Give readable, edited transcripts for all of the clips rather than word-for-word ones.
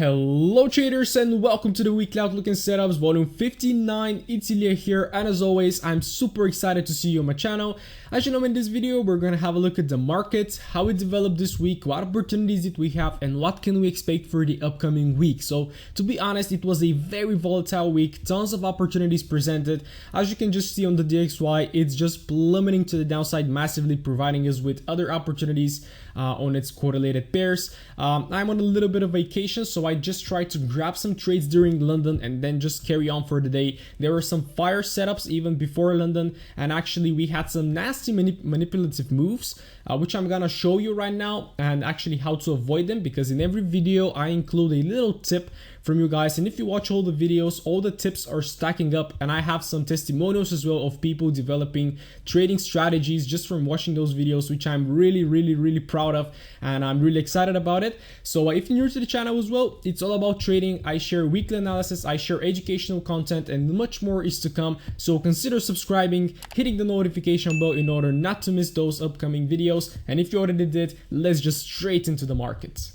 Hello traders and welcome to the weekly outlook and setups volume 59. It's Ilya here, and as always I'm super excited to see you on my channel. As you know, in this video we're gonna have a look at the market, how it developed this week, what opportunities did we have, and what can we expect for the upcoming week. So to be honest, it was a very volatile week, tons of opportunities presented. As you can just see on the DXY, it's just plummeting to the downside massively, providing us with other opportunities on its correlated pairs. I'm on a little bit of vacation, so I just tried to grab some trades during London and then just carry on for the day. There were some fire setups even before London, and actually we had some nasty manipulative moves, which I'm gonna show you right now, and actually how to avoid them, because in every video I include a little tip from you guys, and if you watch all the videos, all the tips are stacking up, and I have some testimonials as well of people developing trading strategies just from watching those videos, which I'm really proud of, and I'm really excited about it. So if you're new to the channel as well, it's all about trading. I share weekly analysis, I share educational content, and much more is to come. So consider subscribing, hitting the notification bell in order not to miss those upcoming videos. And if you already did, let's just straight into the market.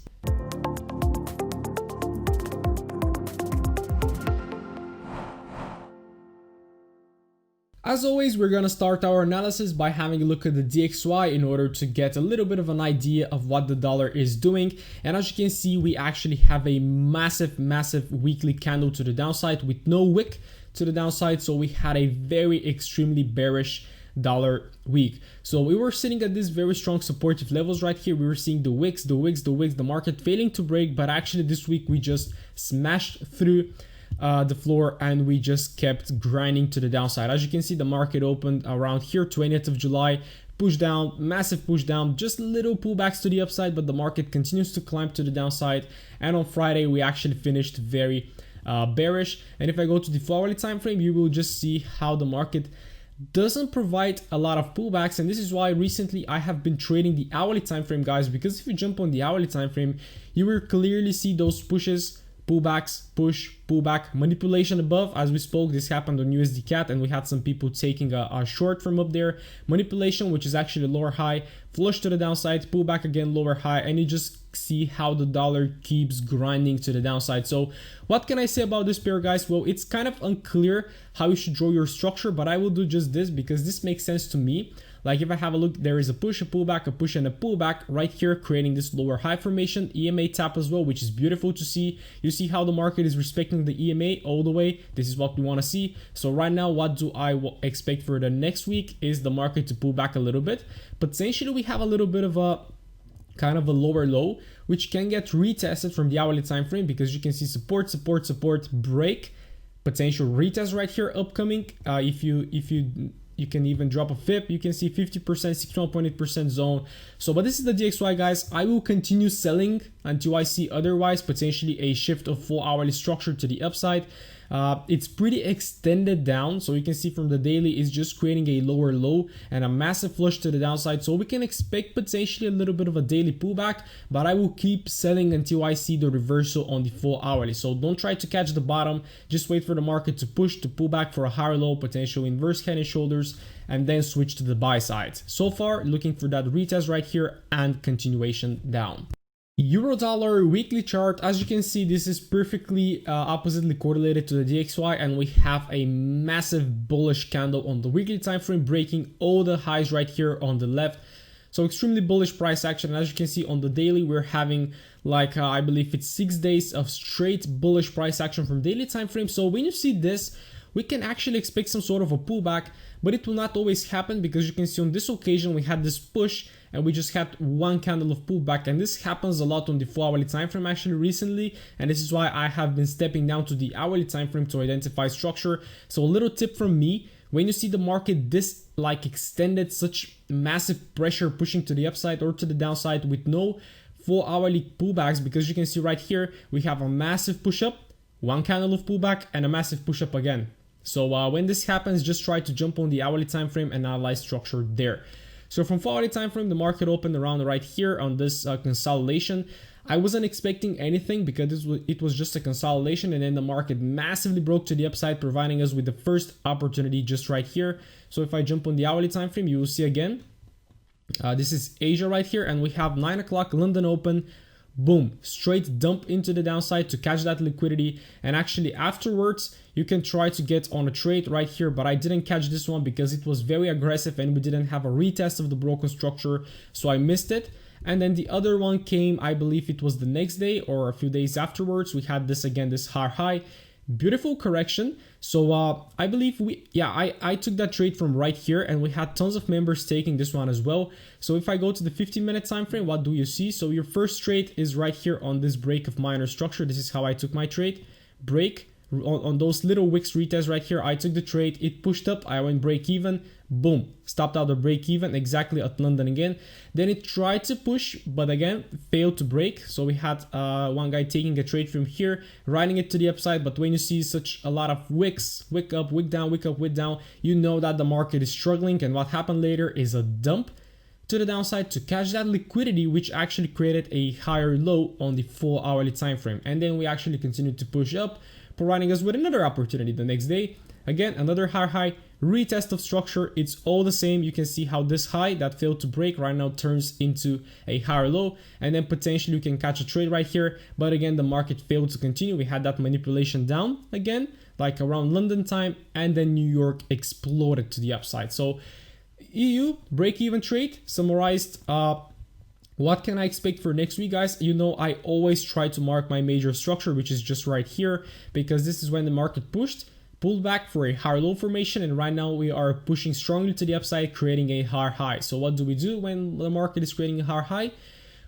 As always, we're gonna start our analysis by having a look at the DXY in order to get a little bit of an idea of what the dollar is doing. And as you can see, we actually have a massive weekly candle to the downside with no wick to the downside. So we had a very extremely bearish dollar week. So we were sitting at these very strong supportive levels right here. We were seeing the wicks, the market failing to break, but actually this week we just smashed through the floor and we just kept grinding to the downside. As you can see, the market opened around here, 20th of July, push down, massive push down, just little pullbacks to the upside, but the market continues to climb to the downside. And on Friday we actually finished very bearish. And if I go to the 4-hourly time frame, you will just see how the market doesn't provide a lot of pullbacks, and this is why recently I have been trading the hourly time frame, guys, because if you jump on the hourly time frame, you will clearly see those pushes, pullbacks, push, pullback, manipulation above. As we spoke, this happened on USD-CAD, and we had some people taking a short from up there. Manipulation, which is actually lower high, flush to the downside, pullback again, lower high, and you just see how the dollar keeps grinding to the downside. So what can I say about this pair, guys? Well, it's kind of unclear how you should draw your structure, but I will do just this because this makes sense to me. Like if I have a look, there is a push, a pullback, a push, and a pullback right here, creating this lower high formation, EMA tap as well, which is beautiful to see. You see how the market is respecting the EMA all the way. This is what we want to see. So right now, what do I expect for the next week is the market to pull back a little bit. Potentially we have a little bit of a kind of a lower low, which can get retested from the hourly time frame, because you can see support, break, potential retest right here upcoming. If you can even drop a FIP, you can see 50%, 61.8% zone. So, but this is the DXY, guys. I will continue selling until I see otherwise, potentially a shift of 4-hourly structure to the upside. It's pretty extended down, so you can see from the daily it's just creating a lower low and a massive flush to the downside. So we can expect potentially a little bit of a daily pullback, but I will keep selling until I see the reversal on the 4-hourly. So don't try to catch the bottom, just wait for the market to push, to pull back for a higher low, potential inverse head and shoulders, and then switch to the buy side. So far, looking for that retest right here and continuation down. Euro dollar weekly chart, as you can see, this is perfectly oppositely correlated to the DXY, and we have a massive bullish candle on the weekly time frame, breaking all the highs right here on the left. So extremely bullish price action. As you can see on the daily, we're having like I believe it's 6 days of straight bullish price action from daily time frame. So when you see this, we can actually expect some sort of a pullback, but it will not always happen, because you can see on this occasion we had this push and we just had one candle of pullback, and this happens a lot on the 4-hourly time frame actually recently, and this is why I have been stepping down to the hourly time frame to identify structure. So a little tip from me: when you see the market this like extended, such massive pressure pushing to the upside or to the downside with no 4-hourly pullbacks, because you can see right here we have a massive push up, one candle of pullback, and a massive push up again. So when this happens, just try to jump on the hourly time frame and analyze structure there. So from 4-hourly time frame, the market opened around right here on this consolidation. I wasn't expecting anything because it was just a consolidation, and then the market massively broke to the upside, providing us with the first opportunity just right here. So if I jump on the hourly time frame, you will see again, this is Asia right here, and we have 9 o'clock London open, boom, straight dump into the downside to catch that liquidity. And actually afterwards, you can try to get on a trade right here, but I didn't catch this one because it was very aggressive and we didn't have a retest of the broken structure, so I missed it. And then the other one came, I believe it was the next day or a few days afterwards. We had this again, this high, beautiful correction. So I believe I took that trade from right here, and we had tons of members taking this one as well. So if I go to the 15-minute time frame, what do you see? So your first trade is right here on this break of minor structure. This is how I took my trade. Break on those little wicks retests right here. I took the trade, it pushed up, I went break even, boom, stopped out the break even exactly at London again. Then it tried to push, but again failed to break. So we had one guy taking a trade from here, riding it to the upside. But when you see such a lot of wicks, wick up, wick down, wick up, wick down, you know that the market is struggling. And what happened later is a dump to the downside to catch that liquidity, which actually created a higher low on the 4 hourly time frame. And then we actually continued to push up, providing us with another opportunity the next day. Again, another high, retest of structure. It's all the same. You can see how this high that failed to break right now turns into a higher low, and then potentially you can catch a trade right here. But again, the market failed to continue. We had that manipulation down again, like around London time, and then New York exploded to the upside. So EU break-even trade summarized. What can I expect for next week, guys? You know, I always try to mark my major structure, which is just right here, because this is when the market pulled back for a higher low formation, and right now we are pushing strongly to the upside, creating a higher high. So what do we do when the market is creating a higher high?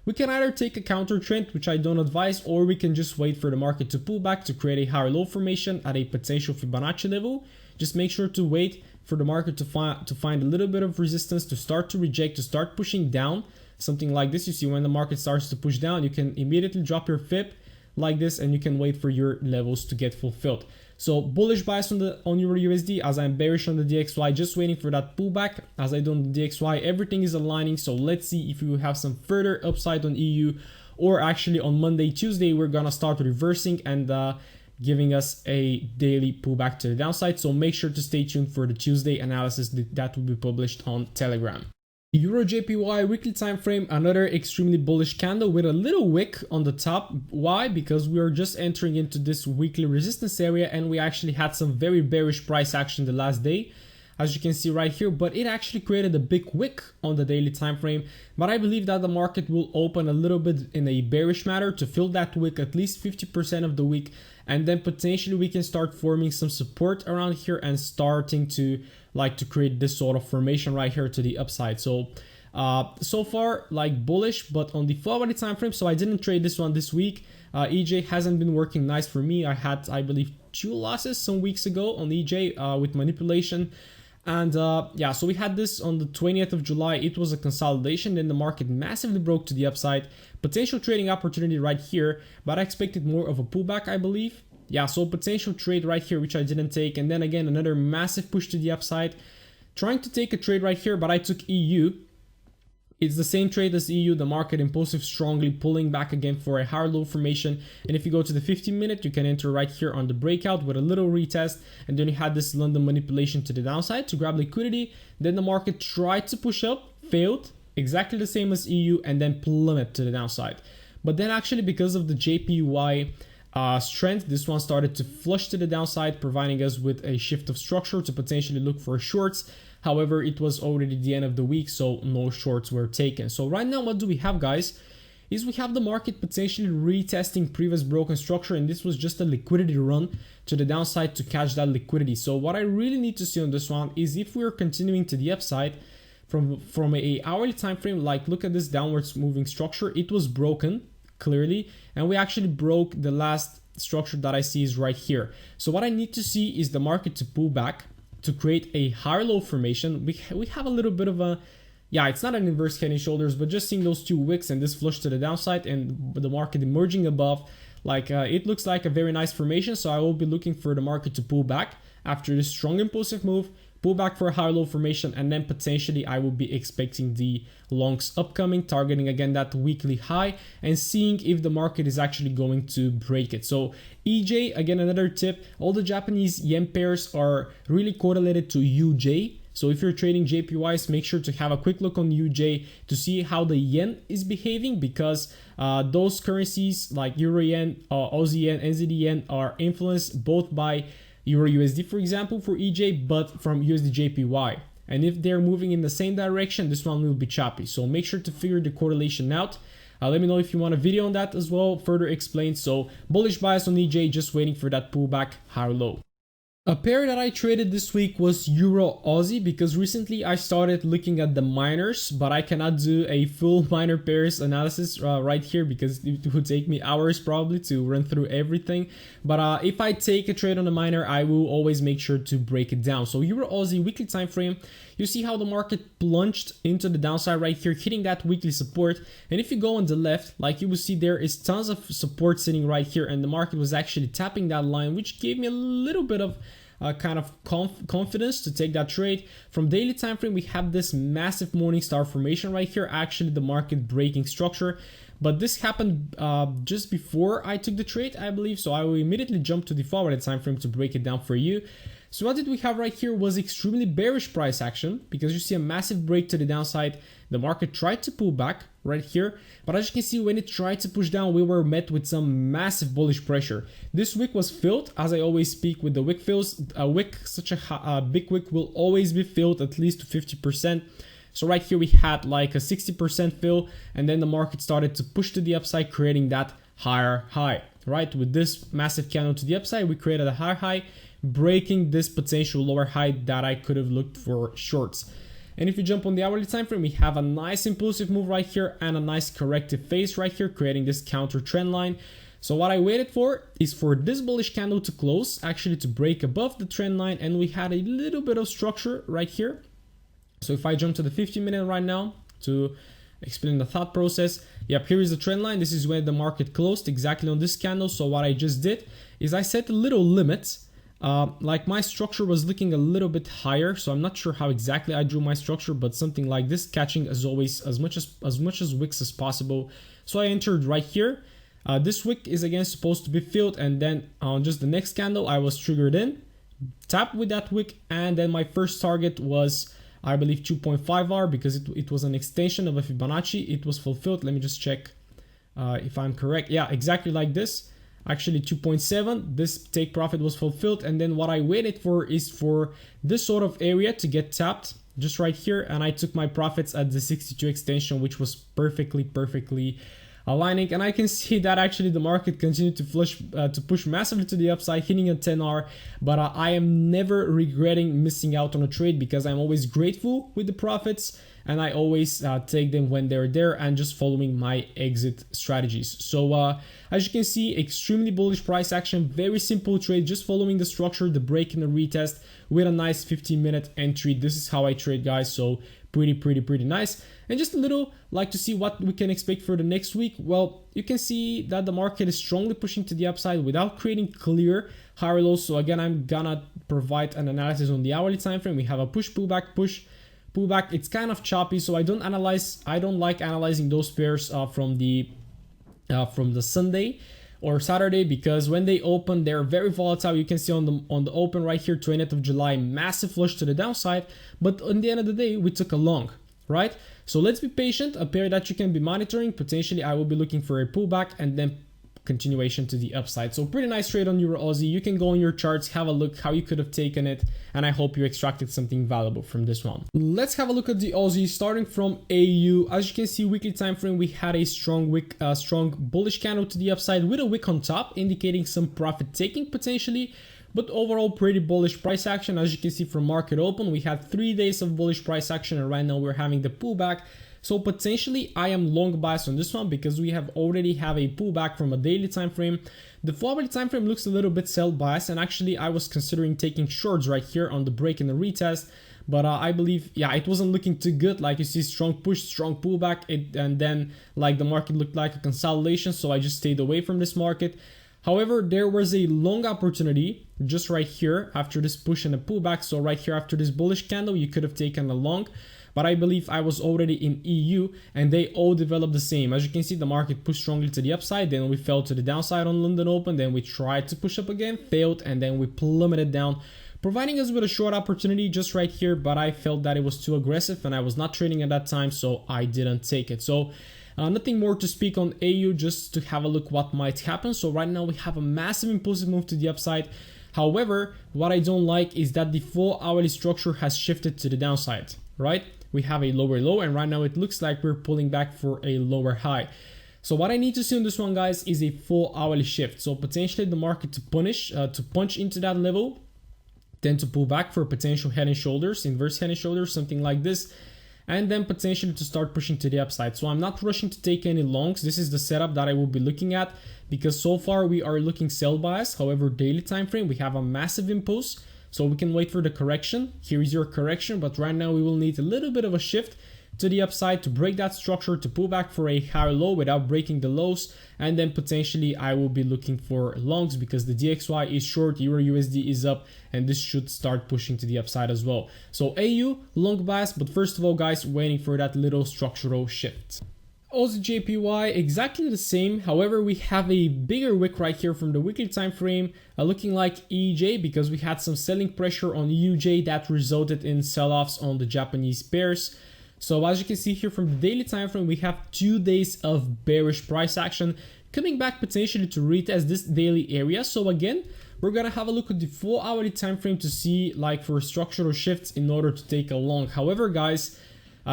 We can either take a counter trend, which I don't advise, or we can just wait for the market to pull back to create a higher low formation at a potential Fibonacci level. Just make sure to wait for the market to find a little bit of resistance, to start to reject, to start pushing down. Something like this. You see when the market starts to push down, you can immediately drop your fib like this, and you can wait for your levels to get fulfilled. So bullish bias on Euro USD, as I'm bearish on the DXY, just waiting for that pullback. As I do on the DXY, everything is aligning. So let's see if we will have some further upside on EU, or actually on Monday, Tuesday, we're gonna start reversing and giving us a daily pullback to the downside. So make sure to stay tuned for the Tuesday analysis that will be published on Telegram. Euro JPY weekly time frame, another extremely bullish candle with a little wick on the top. Why? Because we are just entering into this weekly resistance area, and we actually had some very bearish price action the last day, as you can see right here, but it actually created a big wick on the daily time frame. But I believe that the market will open a little bit in a bearish manner to fill that wick at least 50% of the week, and then potentially we can start forming some support around here and starting to create this sort of formation right here to the upside. So so far like bullish, but on the 4 hourly time frame. So I didn't trade this one this week. EJ hasn't been working nice for me. I had, I believe, 2 losses some weeks ago on EJ with manipulation. And yeah, so we had this on the 20th of July. It was a consolidation, then the market massively broke to the upside. Potential trading opportunity right here, but I expected more of a pullback, I believe. Yeah, so potential trade right here, which I didn't take. And then again, another massive push to the upside. Trying to take a trade right here, but I took EU. It's the same trade as EU, the market impulsive strongly pulling back again for a higher low formation. And if you go to the 15-minute, you can enter right here on the breakout with a little retest. And then you had this London manipulation to the downside to grab liquidity. Then the market tried to push up, failed, exactly the same as EU, and then plummet to the downside. But then actually, because of the JPY strength, this one started to flush to the downside, providing us with a shift of structure to potentially look for shorts. However, it was already the end of the week, so no shorts were taken. So right now, what do we have, guys? Is we have the market potentially retesting previous broken structure, and this was just a liquidity run to the downside to catch that liquidity. So what I really need to see on this one is if we're continuing to the upside from a hourly time frame, like look at this downwards moving structure. It was broken clearly, and we actually broke the last structure that I see is right here. So what I need to see is the market to pull back to create a higher low formation. We have a little bit of a, yeah, it's not an inverse head and shoulders, but just seeing those two wicks and this flush to the downside and the market emerging above, like it looks like a very nice formation. So I will be looking for the market to pull back after this strong impulsive move, pull back for a higher low formation, and then potentially I will be expecting the longs upcoming, targeting again that weekly high and seeing if the market is actually going to break it. So EJ, again, another tip, all the Japanese yen pairs are really correlated to UJ. So if you're trading JPYs, make sure to have a quick look on UJ to see how the yen is behaving, because those currencies like Euro yen, Aussie yen, NZD yen are influenced both by Euro USD, for example, for EJ, but from USD JPY. And if they're moving in the same direction, this one will be choppy. So make sure to figure the correlation out. Let me know if you want a video on that as well, further explained. So bullish bias on EJ, just waiting for that pullback higher low. A pair that I traded this week was Euro Aussie, because recently I started looking at the minors, but I cannot do a full minor pairs analysis right here because it would take me hours probably to run through everything. But if I take a trade on a minor, I will always make sure to break it down. So Euro Aussie weekly time frame, you see how the market plunged into the downside right here, hitting that weekly support. And if you go on the left, like you will see, there is tons of support sitting right here, and the market was actually tapping that line, which gave me a little bit of kind of confidence to take that trade. From daily time frame, we have this massive morning star formation right here, actually the market breaking structure. But this happened just before I took the trade, I believe. So I will immediately jump to the forward time frame to break it down for you. So what did we have right here was extremely bearish price action, because you see a massive break to the downside. The market tried to pull back right here, but as you can see, when it tried to push down, we were met with some massive bullish pressure. This wick was filled, as I always speak with the wick fills. A wick, such a big wick, will always be filled at least to 50%. So right here we had like a 60% fill, and then the market started to push to the upside, creating that higher high. Right, with this massive candle to the upside, we created a higher high, breaking this potential lower high that I could have looked for shorts. And if you jump on the hourly time frame, we have a nice impulsive move right here and a nice corrective phase right here, creating this counter trend line. So what I waited for is for this bullish candle to close, actually to break above the trend line, and we had a little bit of structure right here. So if I jump to the 15-minute right now to explain the thought process, yep, here is the trend line. This is where the market closed, exactly on this candle. So what I just did is I set a little limit. Like my structure was looking a little bit higher, so I'm not sure how exactly I drew my structure, but something like this, catching as always as much as wicks as possible. So I entered right here. This wick is again supposed to be filled, and then on just the next candle I was triggered in, tapped with that wick, and then my first target was, I believe, 2.5 hour, because it was an extension of a Fibonacci. It was fulfilled. Let me just check if I'm correct. Yeah, exactly like this. Actually 2.7, this take profit was fulfilled. And then what I waited for is for this sort of area to get tapped just right here, and I took my profits at the 62 extension, which was perfectly aligning. And I can see that actually the market continued to push massively to the upside, hitting a 10R. But I am never regretting missing out on a trade, because I'm always grateful with the profits, and I always take them when they're there and just following my exit strategies. So as you can see, extremely bullish price action, very simple trade, just following the structure, the break and the retest with a nice 15-minute entry. This is how I trade, guys. So pretty nice. And just a little like to see what we can expect for the next week. Well, you can see that the market is strongly pushing to the upside without creating clear higher lows. So again, I'm gonna provide an analysis on the hourly time frame. We have a push, pullback, push, pullback. It's kind of choppy, so I don't like analyzing those pairs from the Sunday or Saturday, because when they open, they're very volatile. You can see on the open right here, 20th of July, massive flush to the downside, but on the end of the day, we took a long, right? So let's be patient. A pair that you can be monitoring. Potentially, I will be looking for a pullback and then continuation to the upside. So pretty nice trade on Euro Aussie. You can go on your charts, have a look how you could have taken it, and I hope you extracted something valuable from this one. Let's have a look at the Aussie, starting from AU. As you can see, weekly time frame, we had a strong wick, strong bullish candle to the upside with a wick on top, indicating some profit taking potentially. But overall, pretty bullish price action. As you can see from market open, we had 3 days of bullish price action, and right now we're having the pullback. So potentially I am long biased on this one, because we already have a pullback from a daily time frame. The forward time frame looks a little bit sell biased, and actually I was considering taking shorts right here on the break and the retest. But I believe, yeah, it wasn't looking too good. Like you see, strong push, strong pullback, and then like the market looked like a consolidation. So I just stayed away from this market. However, there was a long opportunity just right here after this push and a pullback. So right here after this bullish candle, you could have taken a long. But I believe I was already in EU, and they all developed the same. As you can see, the market pushed strongly to the upside, then we fell to the downside on London Open, then we tried to push up again, failed, and then we plummeted down providing us with a short opportunity just right here, but I felt that it was too aggressive and I was not trading at that time, so I didn't take it. So nothing more to speak on AU, just to have a look what might happen. So right now we have a massive impulsive move to the upside. However, what I don't like is that the 4 hourly structure has shifted to the downside, right? We have a lower low, and right now it looks like we're pulling back for a lower high. So what I need to see on this one, guys, is a 4 hourly shift. So potentially the market to punch into that level, then to pull back for potential head and shoulders, inverse head and shoulders, something like this, and then potentially to start pushing to the upside. So I'm not rushing to take any longs. This is the setup that I will be looking at, because so far we are looking sell bias. However, daily time frame, we have a massive impulse, so we can wait for the correction. Here is your correction, but right now we will need a little bit of a shift to the upside to break that structure, to pull back for a higher low without breaking the lows, and then potentially I will be looking for longs because the DXY is short, Euro USD is up, and this should start pushing to the upside as well. So AU long bias, but first of all, guys, waiting for that little structural shift. Also JPY exactly the same. However, we have a bigger wick right here from the weekly time frame, looking like EJ, because we had some selling pressure on UJ that resulted in sell-offs on the Japanese pairs. So as you can see here from the daily time frame, we have 2 days of bearish price action coming back potentially to retest this daily area. So again, we're gonna have a look at the 4 hourly time frame to see like for structural shifts in order to take a long. However, guys,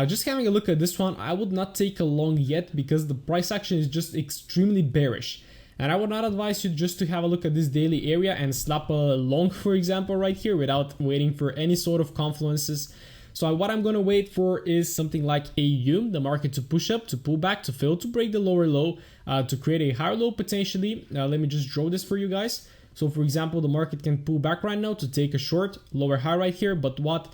just having a look at this one, I would not take a long yet because the price action is just extremely bearish. And I would not advise you just to have a look at this daily area and slap a long, for example, right here without waiting for any sort of confluences. So what I'm going to wait for is something like AU, the market to push up, to pull back, to fail to break the lower low, to create a higher low potentially. Let me just draw this for you guys. So for example, the market can pull back right now to take a short, lower high right here. But what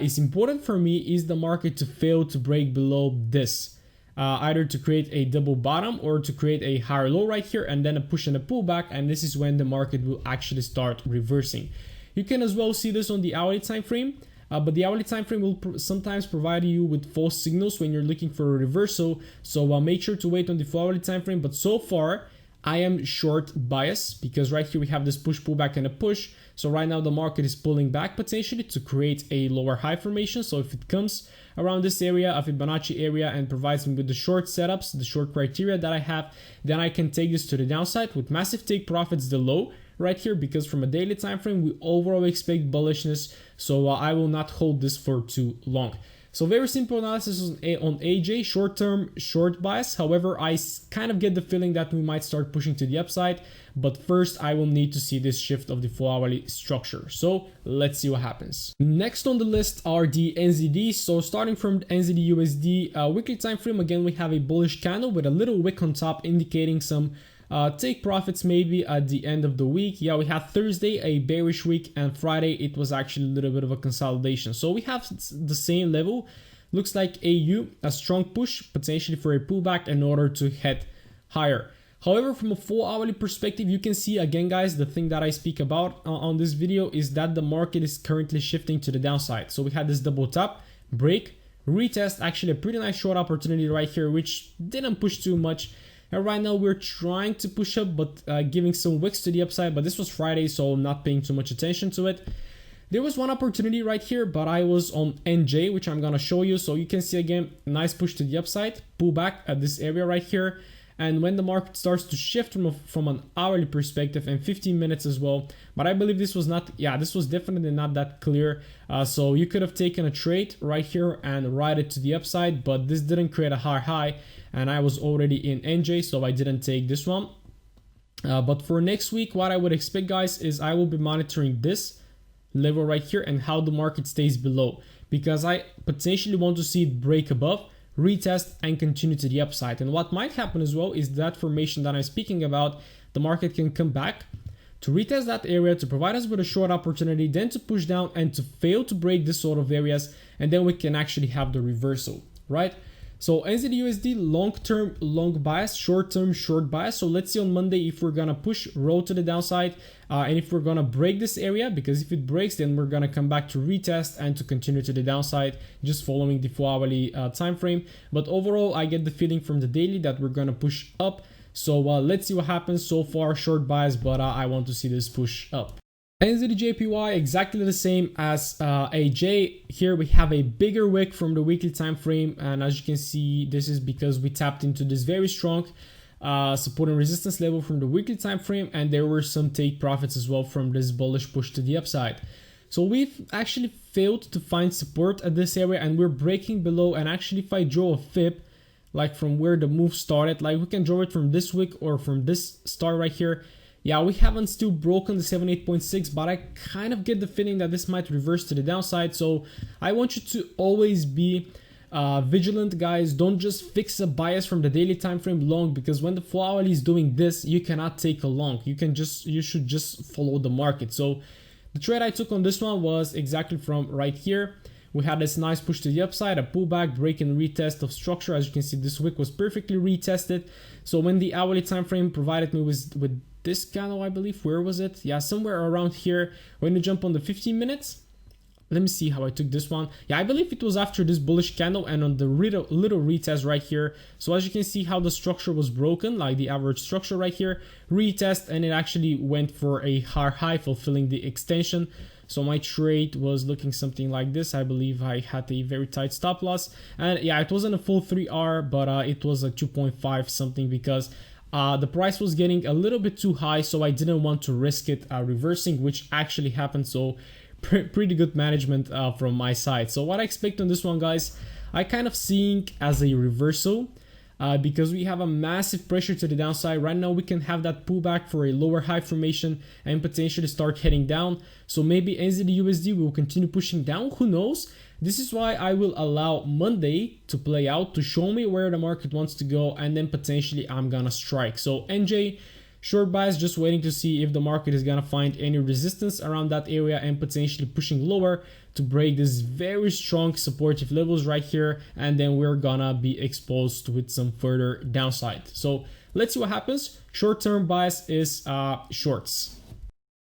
is important for me is the market to fail to break below this. Either to create a double bottom or to create a higher low right here and then a push and a pullback, and this is when the market will actually start reversing. You can as well see this on the hourly time frame. But the hourly time frame will sometimes provide you with false signals when you're looking for a reversal. So make sure to wait on the 4 hourly time frame. But so far, I am short bias because right here we have this push, pullback, and a push. So right now the market is pulling back potentially to create a lower high formation. So if it comes around this area, a Fibonacci area, and provides me with the short setups, the short criteria that I have, then I can take this to the downside with massive take profits, the low right here, because from a daily time frame we overall expect bullishness. So I will not hold this for too long. So very simple analysis on AJ, short-term short bias. However, I kind of get the feeling that we might start pushing to the upside, but first I will need to see this shift of the 4 hourly structure. So let's see what happens. Next on the list are the NZDs. So starting from NZD USD weekly time frame, again we have a bullish candle with a little wick on top indicating some take profits maybe at the end of the week. Yeah, we had Thursday a bearish week, and Friday it was actually a little bit of a consolidation. So we have the same level. Looks like AU, a strong push potentially for a pullback in order to head higher. However, from a 4 hourly perspective, you can see again, guys, the thing that I speak about on this video is that the market is currently shifting to the downside. So we had this double top, break, retest, actually a pretty nice short opportunity right here, which didn't push too much. And right now we're trying to push up, but giving some wicks to the upside. But this was Friday, so I'm not paying too much attention to it. There was one opportunity right here, but I was on NJ, which I'm gonna show you. So you can see again, nice push to the upside, pull back at this area right here. And when the market starts to shift from an hourly perspective and 15 minutes as well, but I believe this was not, yeah, this was definitely not that clear. So you could have taken a trade right here and ride it to the upside, but this didn't create a high, and I was already in NJ, so I didn't take this one. But for next week, what I would expect, guys, is I will be monitoring this level right here and how the market stays below, because I potentially want to see it break above, retest, and continue to the upside. And what might happen as well is that formation that I'm speaking about, the market can come back to retest that area, to provide us with a short opportunity, then to push down and to fail to break this sort of areas, and then we can actually have the reversal, right? So NZD/USD long-term long bias, short-term short bias. So let's see on Monday if we're gonna push, roll to the downside, and if we're gonna break this area, because if it breaks, then we're gonna come back to retest and to continue to the downside, just following the 4 hourly time frame. But overall, I get the feeling from the daily that we're gonna push up. So let's see what happens. So far, short bias, but I want to see this push up. NZD-JPY exactly the same as AJ. Here we have a bigger wick from the weekly time frame, and as you can see, this is because we tapped into this very strong support and resistance level from the weekly time frame, and there were some take profits as well from this bullish push to the upside. So we've actually failed to find support at this area, and we're breaking below. And actually, if I draw a fib, like from where the move started, like we can draw it from this wick or from this start right here. Yeah, we haven't still broken the 78.6, but I kind of get the feeling that this might reverse to the downside. So I want you to always be vigilant, guys. Don't just fix a bias from the daily time frame long, because when the 4 hourly is doing this, you cannot take a long. You should just follow the market. So the trade I took on this one was exactly from right here. We had this nice push to the upside, a pullback, break and retest of structure. As you can see, this wick was perfectly retested. So when the hourly time frame provided me with this candle, I believe, where was it? Yeah, somewhere around here. When you jump on the 15 minutes, let me see how I took this one. Yeah, I believe it was after this bullish candle and on the little retest right here. So as you can see how the structure was broken, like the average structure right here, retest, and it actually went for a hard high, fulfilling the extension. So my trade was looking something like this. I believe I had a very tight stop loss, and yeah, it wasn't a full 3R, but it was a 2.5 something, because the price was getting a little bit too high, so I didn't want to risk it reversing, which actually happened. So pretty good management from my side. So what I expect on this one, guys, I kind of seeing as a reversal, because we have a massive pressure to the downside. Right now we can have that pullback for a lower high formation and potentially start heading down. So maybe NZD-USD will continue pushing down, who knows. This is why I will allow Monday to play out, to show me where the market wants to go, and then potentially I'm gonna strike. So NJ, short bias, just waiting to see if the market is gonna find any resistance around that area and potentially pushing lower to break this very strong supportive levels right here, and then we're gonna be exposed with some further downside. So let's see what happens. Short-term bias is shorts.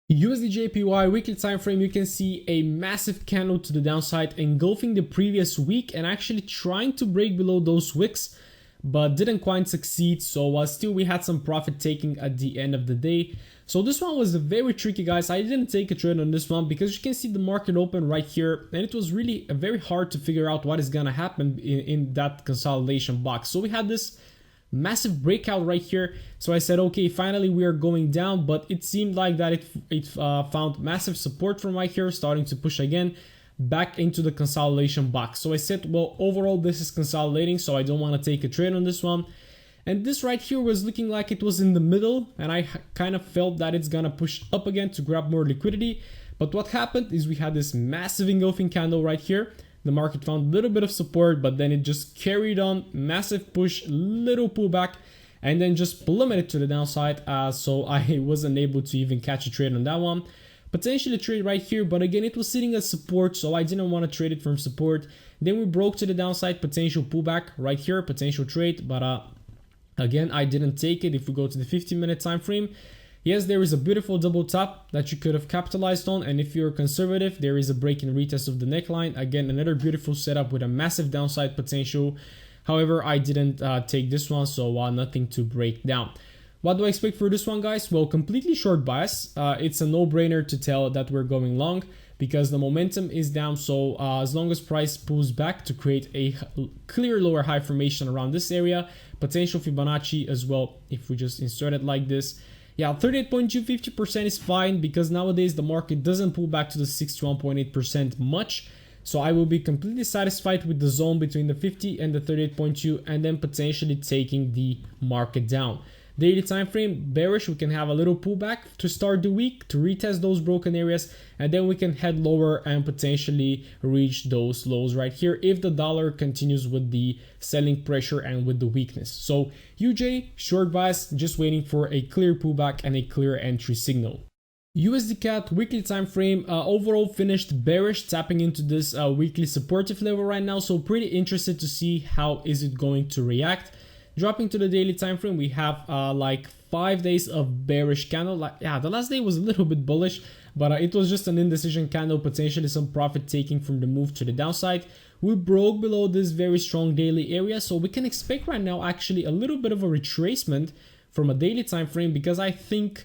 USD-JPY weekly time frame, you can see a massive candle to the downside engulfing the previous week and actually trying to break below those wicks, but didn't quite succeed. So still we had some profit taking at the end of the day. So this one was very tricky, guys. I didn't take a trade on this one because you can see the market open right here, and it was really very hard to figure out what is gonna happen in that consolidation box. So we had this massive breakout right here. So I said, okay, finally we are going down, but it seemed like that it found massive support from right here, starting to push again back into the consolidation box. So I said, well, overall this is consolidating, so I don't want to take a trade on this one. And this right here was looking like it was in the middle, and I kind of felt that it's gonna push up again to grab more liquidity. But what happened is we had this massive engulfing candle right here. The market found a little bit of support, but then it just carried on, massive push, little pullback, and then just plummeted to the downside. So I wasn't able to even catch a trade on that one. Potentially trade right here, but again, it was sitting as support, so I didn't want to trade it from support. Then we broke to the downside, potential pullback right here, potential trade, but again, I didn't take it. If we go to the 15-minute time frame, yes, there is a beautiful double top that you could have capitalized on, and if you're conservative, there is a break and retest of the neckline. Again, another beautiful setup with a massive downside potential. However, I didn't take this one, so nothing to break down. What do I expect for this one, guys? Well, completely short bias. It's a no-brainer to tell that we're going long because the momentum is down. So as long as price pulls back to create a clear lower high formation around this area, potential Fibonacci as well, if we just insert it like this. Yeah, 38.2, 50% is fine because nowadays the market doesn't pull back to the 61.8% much. So I will be completely satisfied with the zone between the 50 and the 38.2 and then potentially taking the market down. Daily time frame, bearish, we can have a little pullback to start the week to retest those broken areas, and then we can head lower and potentially reach those lows right here if the dollar continues with the selling pressure and with the weakness. So UJ, short bias, just waiting for a clear pullback and a clear entry signal. USD CAD weekly time frame overall finished bearish, tapping into this weekly supportive level right now. So pretty interested to see how is it going to react. Dropping to the daily time frame, we have like 5 days of bearish candle. Yeah, the last day was a little bit bullish, but it was just an indecision candle, potentially some profit taking from the move to the downside. We broke below this very strong daily area, so we can expect right now actually a little bit of a retracement from a daily time frame because I think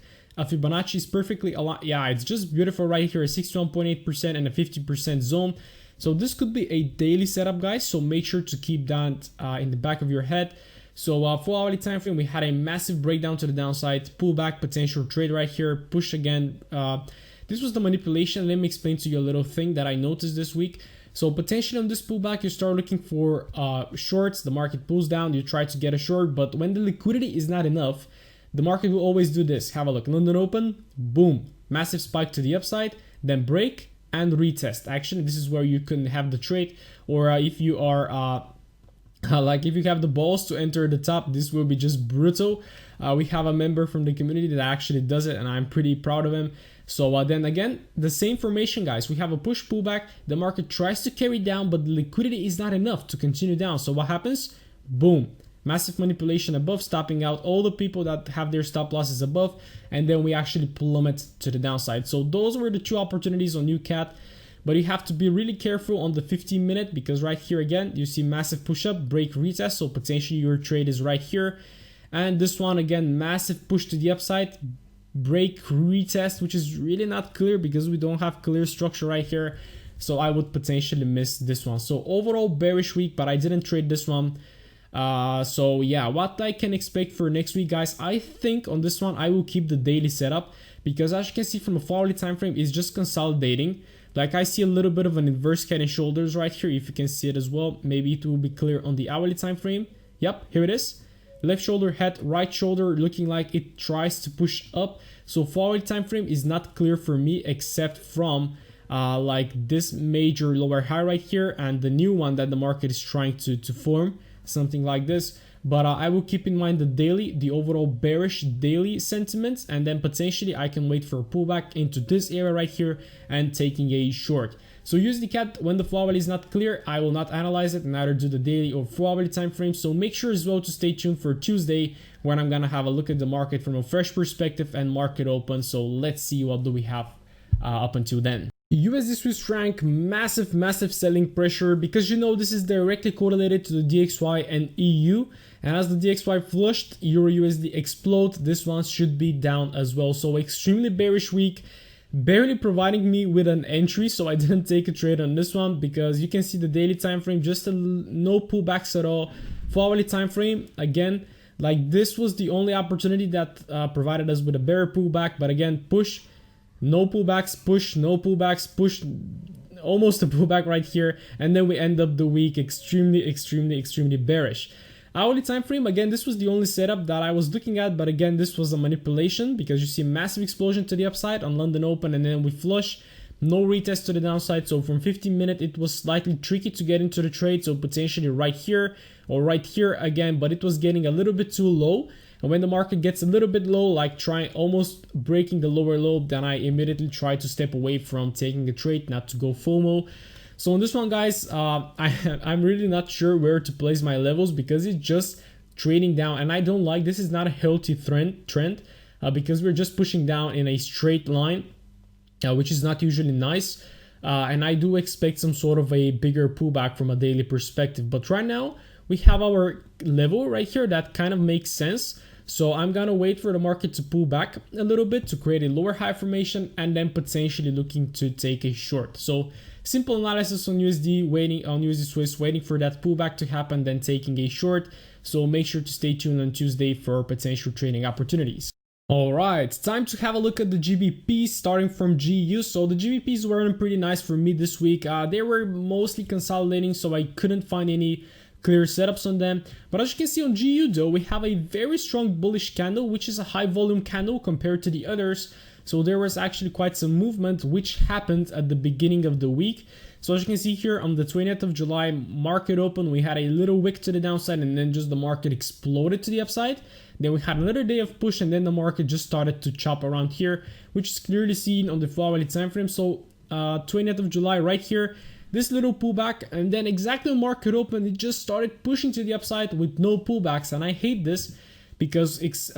Fibonacci is perfectly aligned. Yeah, it's just beautiful right here, a 61.8% and a 50% zone. So this could be a daily setup, guys. So make sure to keep that in the back of your head. So 4 hourly time frame, we had a massive breakdown to the downside, pullback, potential trade right here, push again. This was the manipulation. Let me explain to you a little thing that I noticed this week. So potentially on this pullback, you start looking for shorts. The market pulls down, you try to get a short, but when the liquidity is not enough, the market will always do this. Have a look. London open, boom, massive spike to the upside, then break and retest. Actually, this is where you can have the trade, or if you are like if you have the balls to enter the top, this will be just brutal. We have a member from the community that actually does it, and I'm pretty proud of him. So then again, the same formation, guys. We have a push pullback. The market tries to carry down, but the liquidity is not enough to continue down. So what happens? Boom. Massive manipulation above, stopping out all the people that have their stop losses above. And then we actually plummet to the downside. So those were the two opportunities on UCAD. But you have to be really careful on the 15-minute, because right here again, you see massive push up, break, retest. So potentially your trade is right here. And this one again, massive push to the upside, break, retest, which is really not clear because we don't have clear structure right here. So I would potentially miss this one. So overall bearish week, but I didn't trade this one. So yeah, what I can expect for next week, guys, I think on this one I will keep the daily setup, because as you can see from a 4 hourly time frame, it's just consolidating. Like I see a little bit of an inverse head and shoulders right here. If you can see it as well, maybe it will be clear on the hourly time frame. Yep, here it is. Left shoulder, head, right shoulder, looking like it tries to push up. So 4 hourly time frame is not clear for me, except from like this major lower high right here and the new one that the market is trying to form, something like this. But I will keep in mind the daily, the overall bearish daily sentiments, and then potentially I can wait for a pullback into this area right here and taking a short. So USD when the 4 hourly is not clear, I will not analyze it and either do the daily or 4 hourly time frame. So make sure as well to stay tuned for Tuesday, when I'm gonna have a look at the market from a fresh perspective and market open. So let's see what do we have up until then. USD Swiss franc, massive selling pressure, because you know this is directly correlated to the DXY and EU, and as the DXY flushed, Euro USD explode, this one should be down as well. So extremely bearish week, barely providing me with an entry, so I didn't take a trade on this one, because you can see the daily time frame, just no pullbacks at all. 4 hourly time frame, again, like this was the only opportunity that provided us with a bear pullback, but again, push, no pullbacks, push, no pullbacks, push, almost a pullback right here, and then we end up the week extremely bearish. Hourly time frame, again, this was the only setup that I was looking at, but again, this was a manipulation, because you see massive explosion to the upside on London open, and then we flush, no retest to the downside. So from 15-minute, it was slightly tricky to get into the trade, so potentially right here or right here again, but it was getting a little bit too low. And when the market gets a little bit low, like almost breaking the lower low, then I immediately try to step away from taking a trade, not to go FOMO. So on this one, guys, I'm really not sure where to place my levels, because it's just trading down, and I don't like, this is not a healthy trend because we're just pushing down in a straight line, which is not usually nice. And I do expect some sort of a bigger pullback from a daily perspective. But right now, we have our level right here that kind of makes sense. So I'm gonna wait for the market to pull back a little bit to create a lower high formation, and then potentially looking to take a short. So simple analysis on USD, waiting on USD Swiss, waiting for that pullback to happen, then taking a short. So make sure to stay tuned on Tuesday for potential trading opportunities. All right, time to have a look at the GBPs, starting from GU. So the GBPs were pretty nice for me this week. They were mostly consolidating, so I couldn't find any clear setups on them. But as you can see on GU though, we have a very strong bullish candle, which is a high volume candle compared to the others. So there was actually quite some movement, which happened at the beginning of the week. So as you can see here on the 20th of July, market open, we had a little wick to the downside, and then just the market exploded to the upside. Then we had another day of push, and then the market just started to chop around here, which is clearly seen on the 4 hourly time frame. So 20th of July right here, this little pullback, and then exactly when market open, it just started pushing to the upside with no pullbacks. And I hate this, because it's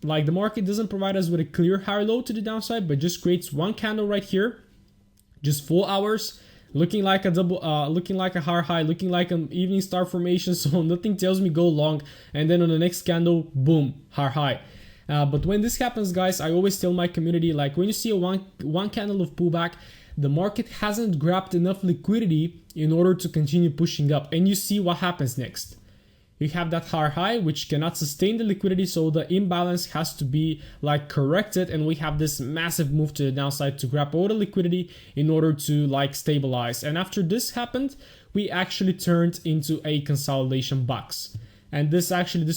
like the market doesn't provide us with a clear higher low to the downside, but just creates one candle right here, just 4 hours, looking like a double, looking like a higher high, looking like an evening star formation. So nothing tells me go long, and then on the next candle, boom, higher high. But when this happens, guys, I always tell my community, like when you see a one candle of pullback, the market hasn't grabbed enough liquidity in order to continue pushing up. And you see what happens next. You have that higher high, which cannot sustain the liquidity, so the imbalance has to be like corrected, and we have this massive move to the downside to grab all the liquidity in order to like stabilize. And after this happened, we actually turned into a consolidation box. And this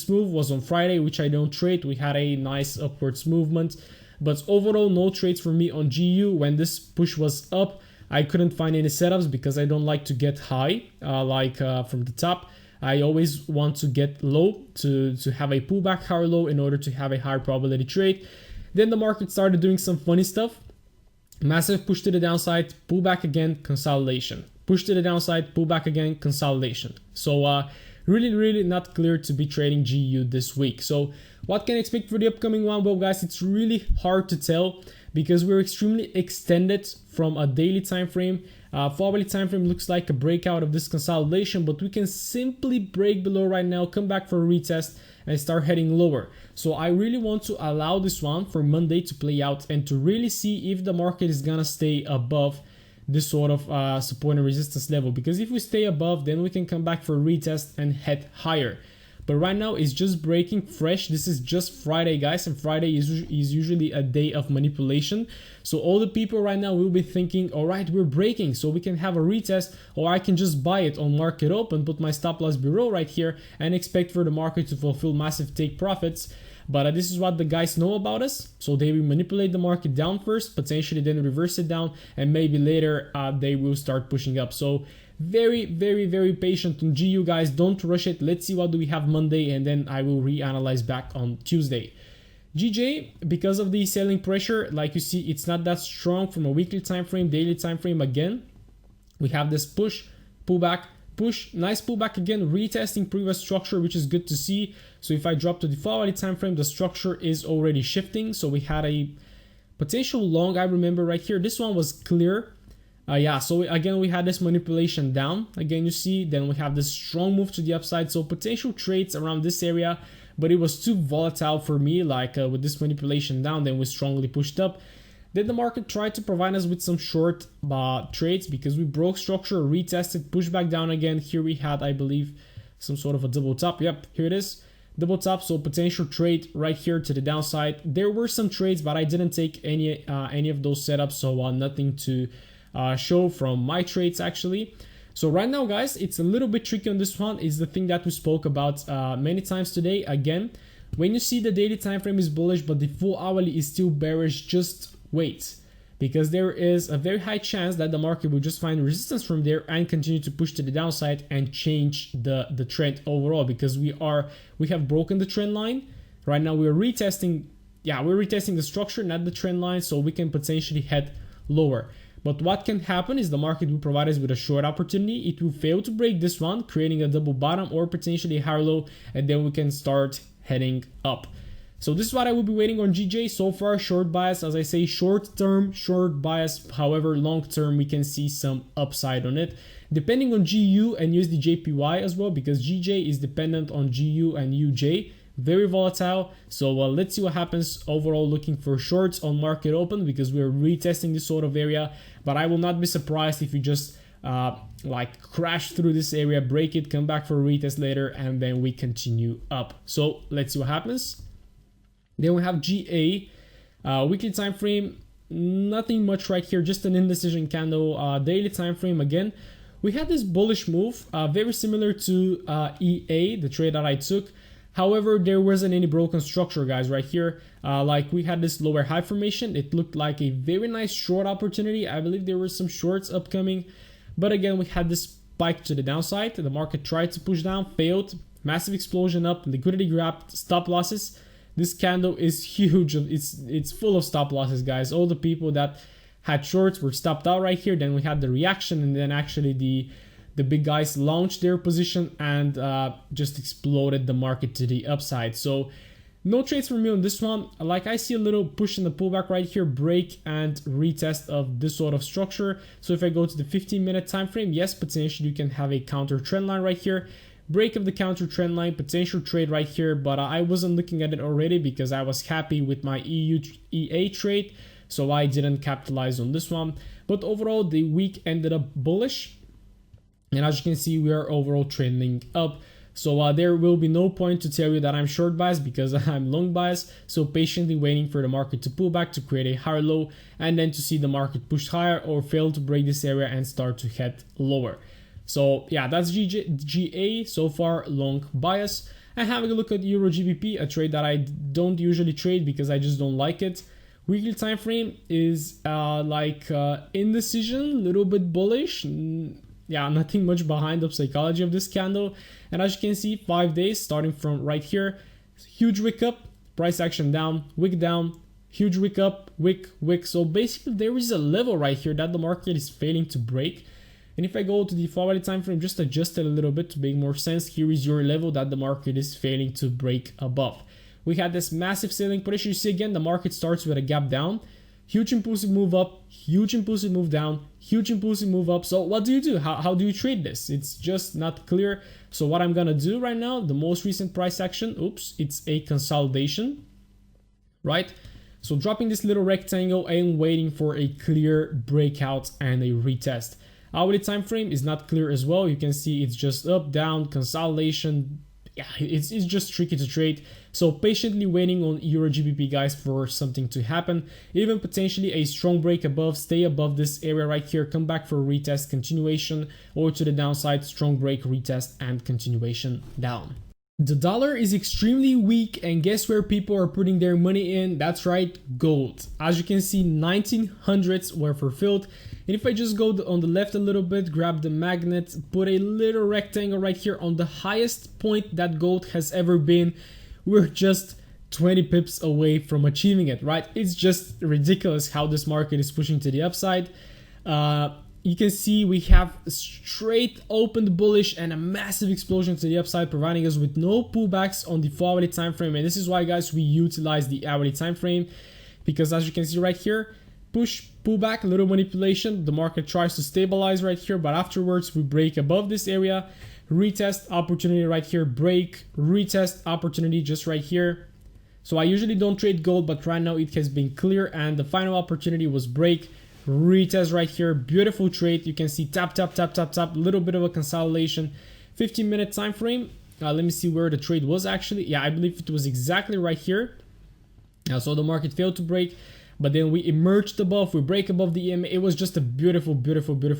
move was on Friday, which I don't trade. We had a nice upwards movement, but overall no trades for me on GU. When this push was up, I couldn't find any setups because I don't like to get high from the top. I always want to get low to have a pullback higher low in order to have a higher probability trade. Then the market started doing some funny stuff. Massive push to the downside, pullback again, consolidation. Push to the downside, pullback again, consolidation. So really not clear to be trading GU this week. So what can I expect for the upcoming one? Well, guys, it's really hard to tell because we're extremely extended from a daily time frame. Hourly time frame looks like a breakout of this consolidation, but we can simply break below right now, come back for a retest and start heading lower. So I really want to allow this one for Monday to play out and to really see if the market is gonna stay above this sort of support and resistance level, because if we stay above, then we can come back for a retest and head higher. But right now it's just breaking fresh. This is just Friday, guys, and Friday is usually a day of manipulation. So all the people right now will be thinking, all right, we're breaking, so we can have a retest, or I can just buy it on market open, put my stop loss below right here and expect for the market to fulfill massive take profits. But this is what the guys know about us. So they will manipulate the market down first, potentially then reverse it down, and maybe later they will start pushing up. So very patient on GU, guys. Don't rush it. Let's see what do we have Monday, and then I will reanalyze back on Tuesday. GJ, because of the selling pressure, like you see, it's not that strong from a weekly time frame, daily time frame. Again, we have this push, pullback, push, nice pullback again, retesting previous structure, which is good to see. So if I drop to the hourly time frame, the structure is already shifting. So we had a potential long, I remember right here. This one was clear. So again, we had this manipulation down. Again, you see, then we have this strong move to the upside. So potential trades around this area, but it was too volatile for me, like with this manipulation down, then we strongly pushed up. Then the market tried to provide us with some short trades because we broke structure, retested, pushed back down again. Here we had, I believe, some sort of a double top. Yep, here it is. Double top, so potential trade right here to the downside. There were some trades, but I didn't take any of those setups, so nothing to show from my trades actually. So right now, guys, it's a little bit tricky on this one. Is the thing that we spoke about many times today. Again, when you see the daily time frame is bullish but the full hourly is still bearish, just wait, because there is a very high chance that the market will just find resistance from there and continue to push to the downside and change the trend overall, because we have broken the trend line. Right now we're retesting the structure, not the trend line, so we can potentially head lower. But what can happen is the market will provide us with a short opportunity. It will fail to break this one, creating a double bottom or potentially a higher low, and then we can start heading up. So this is what I will be waiting on GJ. So far, short bias, as I say, short term, short bias. However, long term, we can see some upside on it, depending on GU and USD/JPY as well, because GJ is dependent on GU and UJ. Very volatile. So let's see what happens. Overall, looking for shorts on market open because we're retesting this sort of area, but I will not be surprised if we just crash through this area, break it, come back for a retest later, and then we continue up. So let's see what happens. Then we have GA, weekly time frame, nothing much right here, just an indecision candle. Daily time frame, again, we had this bullish move, very similar to EA, the trade that I took. However, there wasn't any broken structure, guys, right here. We had this lower high formation. It looked like a very nice short opportunity. I believe there were some shorts upcoming. But again, we had this spike to the downside. The market tried to push down, failed. Massive explosion up, liquidity grab, stop losses. This candle is huge. It's full of stop losses, guys. All the people that had shorts were stopped out right here. Then we had the reaction, and then actually the big guys launched their position and just exploded the market to the upside. So no trades for me on this one. Like, I see a little push in the pullback right here, break and retest of this sort of structure. So if I go to the 15-minute time frame, yes, potentially you can have a counter trend line right here. break of the counter trend line, potential trade right here, but I wasn't looking at it already because I was happy with my EA trade, so I didn't capitalize on this one. But overall, the week ended up bullish, and as you can see, we are overall trending up. So there will be no point to tell you that I'm short biased because I'm long biased. So patiently waiting for the market to pull back to create a higher low, and then to see the market push higher or fail to break this area and start to head lower. So yeah, that's GA so far, long bias. And having a look at Euro GBP, a trade that I don't usually trade because I just don't like it. Weekly time frame is indecision, little bit bullish. Yeah, nothing much behind the psychology of this candle. And as you can see, 5 days starting from right here, huge wick up, price action down, huge wick up, wick. So basically there is a level right here that the market is failing to break. And if I go to the volatile time frame, just adjust it a little bit to make more sense, here is your level that the market is failing to break above. We had this massive selling pressure. You see again, the market starts with a gap down, huge impulsive move up, huge impulsive move down, huge impulsive move up. So what do? How do you trade this? It's just not clear. So what I'm gonna do right now, the most recent price action, it's a consolidation, right? So dropping this little rectangle and waiting for a clear breakout and a retest. Hourly time frame is not clear as well. You can see it's just up, down, consolidation. Yeah, it's just tricky to trade. So patiently waiting on Euro GBP, guys, for something to happen. Even potentially a strong break above, stay above this area right here, come back for a retest, continuation, or to the downside, strong break, retest, and continuation down. The dollar is extremely weak, and guess where people are putting their money in? That's right, gold. As you can see, 1900s were fulfilled. And if I just go on the left a little bit, grab the magnet, put a little rectangle right here on the highest point that gold has ever been, we're just 20 pips away from achieving it, right? It's just ridiculous how this market is pushing to the upside. You can see we have straight opened bullish and a massive explosion to the upside, providing us with no pullbacks on the hourly time frame. And this is why, guys, we utilize the hourly time frame, because as you can see right here, push, pullback, a little manipulation, the market tries to stabilize right here, but afterwards we break above this area, retest, opportunity right here, break, retest, opportunity just right here. So I usually don't trade gold, but right now it has been clear, and the final opportunity was break, retest right here, beautiful trade. You can see tap, little bit of a consolidation. 15-minute time frame. Let me see where the trade was actually. Yeah, I believe it was exactly right here. So the market failed to break, but then we emerged above, we break above the EMA. It was just a beautiful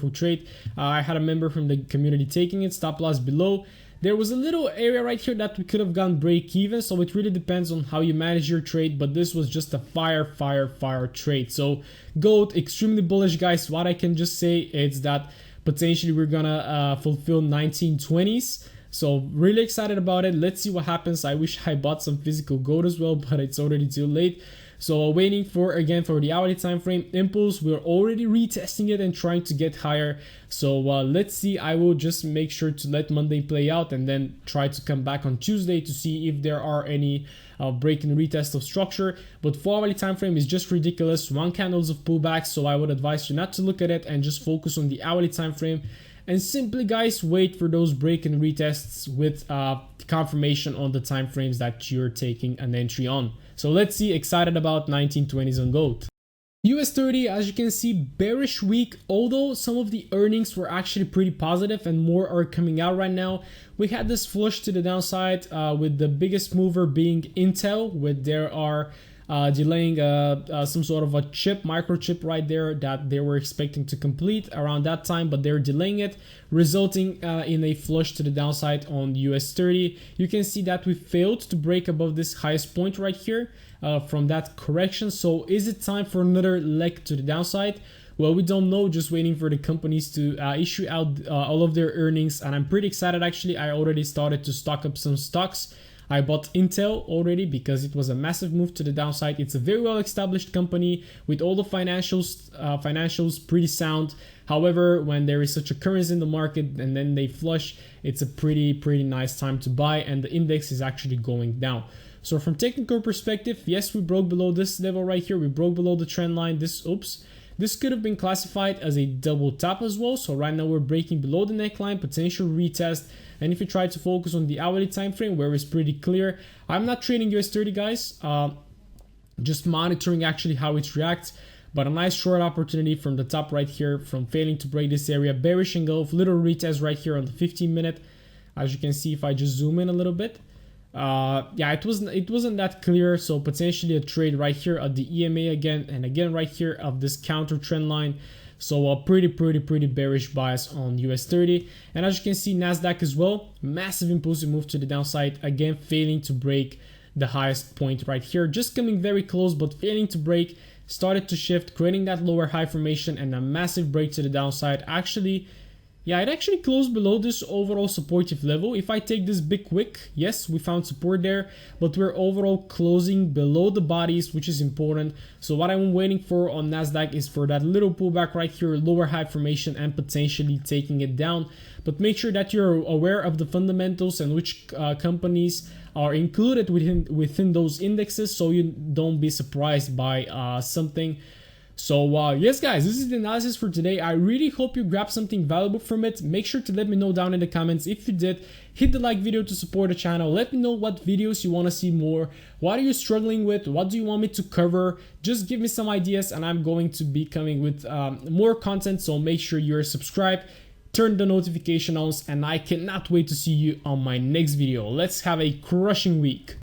trade. I had a member from the community taking it, stop loss below. There was a little area right here that we could have gone break even, so it really depends on how you manage your trade, but this was just a fire trade. So gold, extremely bullish, guys. What I can just say is that potentially we're gonna fulfill 1920s. So really excited about it. Let's see what happens. I wish I bought some physical gold as well, but it's already too late. So waiting for the hourly time frame impulse. We're already retesting it and trying to get higher. So let's see. I will just make sure to let Monday play out and then try to come back on Tuesday to see if there are any break and retest of structure. But 4 hourly time frame is just ridiculous. 1 candles of pullbacks. So I would advise you not to look at it and just focus on the hourly time frame. And simply, guys, wait for those break and retests with confirmation on the time frames that you're taking an entry on. So let's see, excited about 1920s on gold. US30, as you can see, bearish week, although some of the earnings were actually pretty positive and more are coming out right now. We had this flush to the downside with the biggest mover being Intel, with there are delaying some sort of a microchip right there that they were expecting to complete around that time, but they're delaying it, resulting in a flush to the downside on US30. You can see that we failed to break above this highest point right here from that correction. So is it time for another leg to the downside? Well, we don't know, just waiting for the companies to issue out all of their earnings, and I'm pretty excited actually. I already started to stock up some stocks. I bought Intel already because it was a massive move to the downside. It's a very well established company with all the financials pretty sound. However, when there is such a currency in the market and then they flush, it's a pretty nice time to buy, and the index is actually going down. So from technical perspective, yes, we broke below this level right here. We broke below the trend line. This could have been classified as a double top as well. So right now we're breaking below the neckline, potential retest. And if you try to focus on the hourly time frame, where it's pretty clear, I'm not trading US30, guys, just monitoring actually how it reacts. But a nice short opportunity from the top right here, from failing to break this area, bearish engulf, little retest right here on the 15-minute. As you can see, if I just zoom in a little bit, yeah, it wasn't that clear. So potentially a trade right here at the EMA again, and again right here of this counter trend line. So a pretty bearish bias on US30. And as you can see, NASDAQ as well, massive impulsive move to the downside, again failing to break the highest point right here, just coming very close but failing to break. Started to shift, creating that lower high formation and a massive break to the downside. Actually, yeah, it actually closed below this overall supportive level. If I take this big wick, yes, we found support there, but we're overall closing below the bodies, which is important. So what I'm waiting for on NASDAQ is for that little pullback right here, lower high formation, and potentially taking it down. But make sure that you're aware of the fundamentals and which companies are included within those indexes, so you don't be surprised by something. So yes guys, this is the analysis for today. I really hope you grabbed something valuable from it. Make sure to let me know down in the comments if you did. Hit the like video to support the channel. Let me know what videos you want to see more. What are you struggling with? What do you want me to cover? Just give me some ideas and I'm going to be coming with more content. So make sure you're subscribed, turn the notification on, and I cannot wait to see you on my next video. Let's have a crushing week.